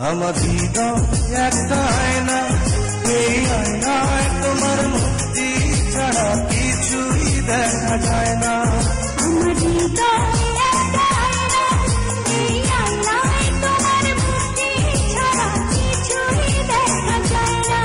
আমার হৃদয় একটা আয়না, এই আয়নায় তোমার মুক্তি ছাড়া কিছুই দেখা যায় না। আমার হৃদয় একটা আয়না, এই আয়নায় তোমার মুক্তি ছাড়া কিছুই দেখা যায় না।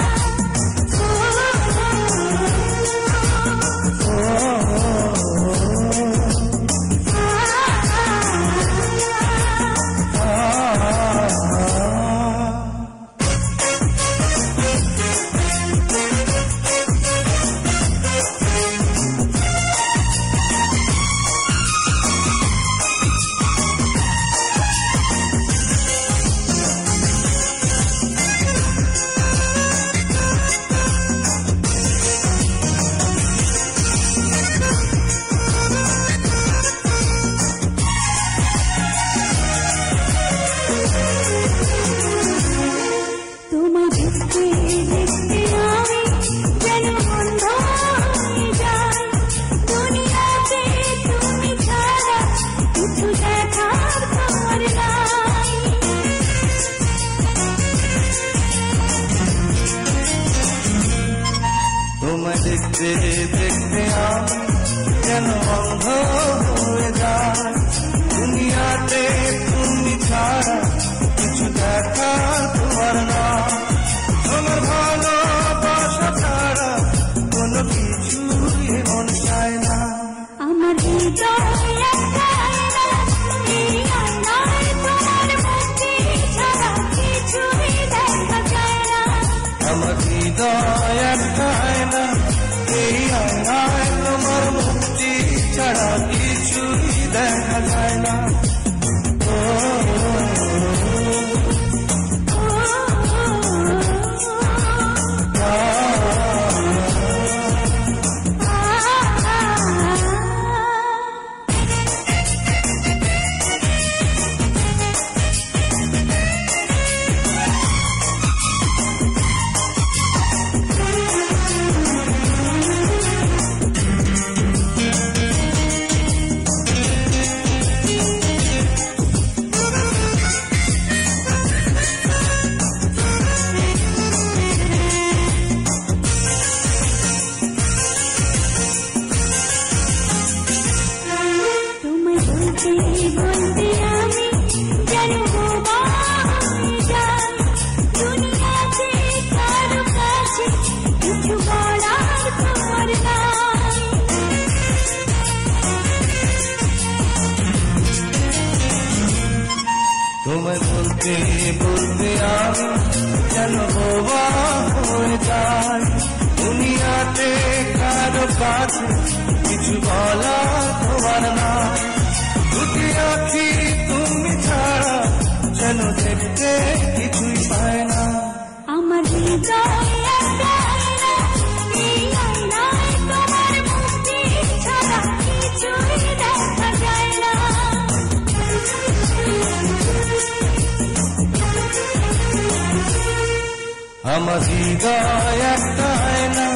তোমায় দেখতে দেখতে আমি যেন অন্ধ হয়ে যাই, দুনিয়াতে তুমি ছাড়া কিছু দেখা তোমার না। তোমার ভালোবাসা ছাড়া কোনো কিছুই মন চায় না। আমার হৃদয় একটা আয়না, এই আয়নায় তোমার মুক্তি ছাড়া কিছুই দেখা যায় না। আমার হৃদয় একটা আয়না, এই আয়নায় তোমার মুক্তি ছাড়া কিছুই দেখা যায় না। বলতে আমি যেন বোবা হয়ে যাই, দুনিয়াতে কারো কাছে কিছু বলার তোমার নাই। তোমায় বলতে বলতে আমি যেন বোবা হয়ে যাই, দুনিয়াতে কারো কাছে কিছু বলার তোমার নাই। দুটি আঁখি তুমি ছাড়া যেন দেখতে কিছুই পায় না। আমার হৃদয় একটা আয়না, এই আয়নায় তোমার মুক্তি ছাড়া কিছুই দেখা যায় না। আমার হৃদয় একটা আয়না,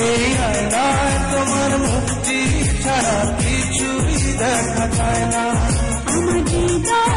এই আয়নায় তোমার মুক্তি ছাড়া কিছুই দেখা যায় না। আমার হৃদয়